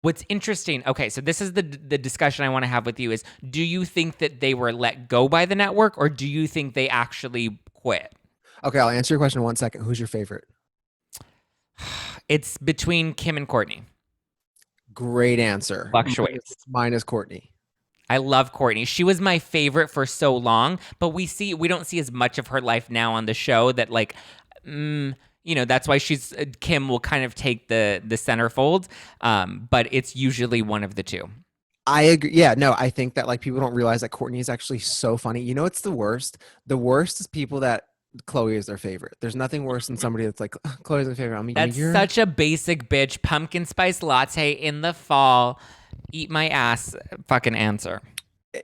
What's interesting, okay, so this is the discussion I want to have with you is, do you think that they were let go by the network, or do you think they actually quit? Okay, I'll answer your question in 1 second. Who's your favorite? It's between Kim and Courtney. Great answer. Mine is, Fluctuates. mine is Courtney. I love Courtney. She was my favorite for so long, but we don't see as much of her life now on the show that like that's why she's Kim will kind of take the centerfold. But it's usually one of the two. I agree. Yeah, no, I think that like people don't realize that Courtney is actually so funny. You know, it's the worst. The worst is people that Chloe is their favorite. There's nothing worse than somebody that's like, "Ugh, Chloe's my favorite." I mean, That's you're, such a basic bitch. Pumpkin spice latte in the fall. Eat my ass. Fucking answer.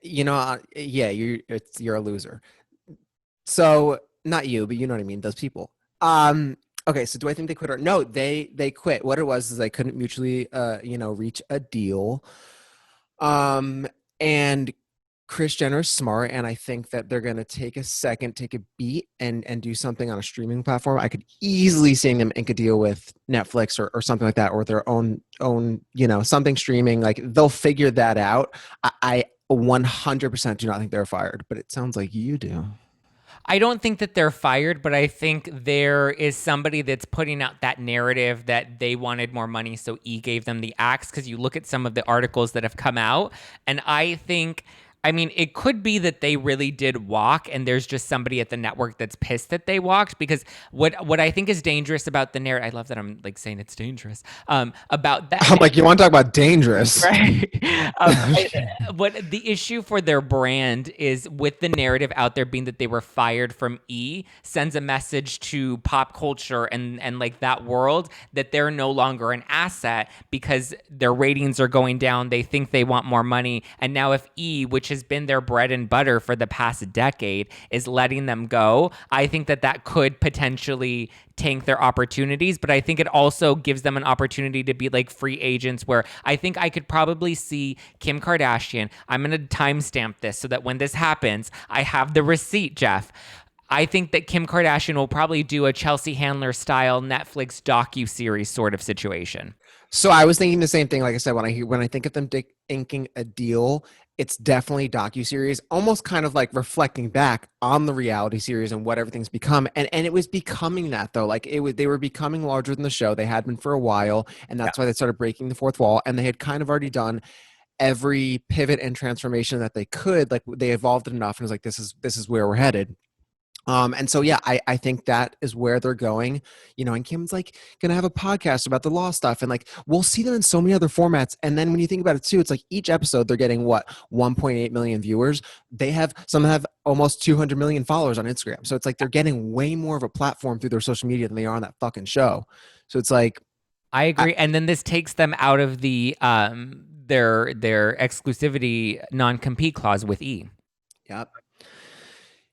yeah, you're a loser. So not you, but you know what I mean. Those people. Okay, so do I think they quit or no? They quit. What it was is they couldn't mutually, reach a deal. Um, and Chris Jenner is smart, and I think that they're gonna take a second, take a beat, and do something on a streaming platform. I could easily seeing them ink a deal with Netflix or something like that, or their own something streaming. Like they'll figure that out. I 100% do not think they're fired, but it sounds like you do. I don't think that they're fired, but I think there is somebody that's putting out that narrative that they wanted more money, so E gave them the axe. Because you look at some of the articles that have come out, and I think. I mean, it could be that they really did walk, and there's just somebody at the network that's pissed that they walked. Because what I think is dangerous about the narrative, I love that I'm like saying it's dangerous. About that I'm like, you want to talk about dangerous? right? What the issue for their brand is with the narrative out there being that they were fired from E sends a message to pop culture and like that world that they're no longer an asset because their ratings are going down. They think they want more money. And now if E, which has been their bread and butter for the past decade, is letting them go, I think that that could potentially tank their opportunities, but I think it also gives them an opportunity to be like free agents where I think I could probably see Kim Kardashian. I'm going to timestamp this so that when this happens, I have the receipt, Jeff. I think that Kim Kardashian will probably do a Chelsea Handler style Netflix docu-series sort of situation. So I was thinking the same thing. Like I said, when I think of them inking a deal, it's definitely docu-series, almost kind of like reflecting back on the reality series and what everything's become. And it was becoming that though. Like they were becoming larger than the show. They had been for a while, and Yeah. that's why they started breaking the fourth wall. And they had kind of already done every pivot and transformation that they could. Like they evolved it enough, and it was like this is where we're headed. And so yeah, I think that is where they're going, and Kim's like gonna have a podcast about the law stuff, and like we'll see them in so many other formats. And then when you think about it too, it's like each episode they're getting what 1.8 million viewers. Some have almost 200 million followers on Instagram. So it's like they're getting way more of a platform through their social media than they are on that fucking show. So it's like, I I, agree. And then this takes them out of the their exclusivity non-compete clause with E. yeah,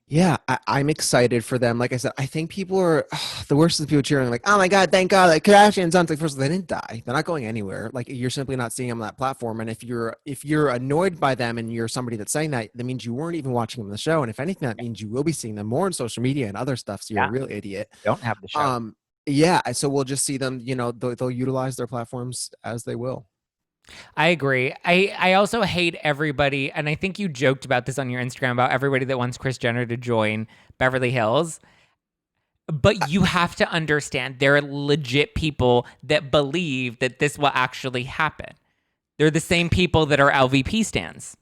yeah, I'm excited for them. Like I said, I think people are the worst is people cheering, like, "Oh my god, thank God, like Kardashians!" Like, first, of all, they didn't die; they're not going anywhere. Like, you're simply not seeing them on that platform. And if you're annoyed by them and you're somebody that's saying that, that means you weren't even watching them on the show. And if anything, that means you will be seeing them more on social media and other stuff. So you're a Yeah. real idiot. Don't have the show. Um, yeah. So we'll just see them. They'll utilize their platforms as they will. I agree. I also hate everybody, and I think you joked about this on your Instagram about everybody that wants Chris Jenner to join Beverly Hills. But you have to understand there are legit people that believe that this will actually happen. They're the same people that are LVP stands.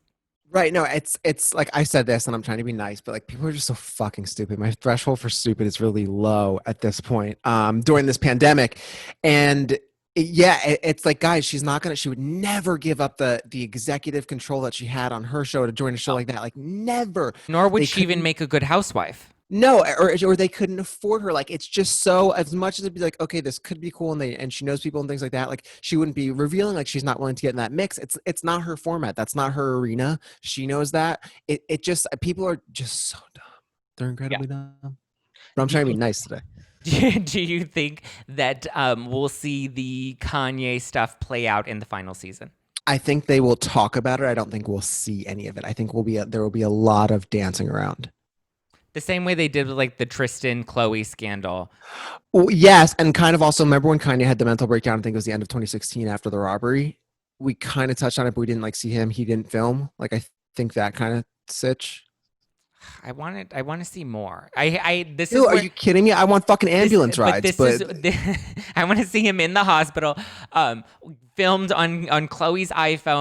Right. No, it's like I said this and I'm trying to be nice, but like people are just so fucking stupid. My threshold for stupid is really low at this point, during this pandemic. And yeah, it's like, guys, she would never give up the executive control that she had on her show to join a show like that. Like never. Nor would They she even couldn't make a good housewife. no, or they couldn't afford her. Like it's just so as much as it'd be like, okay, this could be cool, and she knows people and things like that. Like she wouldn't be revealing like she's not willing to get in that mix. It's not her format. That's not her arena. She knows that. It just people are just so dumb. They're Yeah. incredibly dumb. But I'm Do trying to you, be nice today. do you think that we'll see the Kanye stuff play out in the final season? I think they will talk about it. I don't think we'll see any of it. I think there will be a lot of dancing around. The same way they did with like the Tristan Chloe scandal. Well, yes, and kind of also remember when Kanye had the mental breakdown. I think it was the end of 2016 after the robbery. we kind of touched on it, but we didn't like see him. He didn't film. Like I think that kind of sitch. I want to see more. This is Ew, are where you kidding me? I want fucking ambulance but rides, this is but I want to see him in the hospital, filmed on Chloe's iPhone.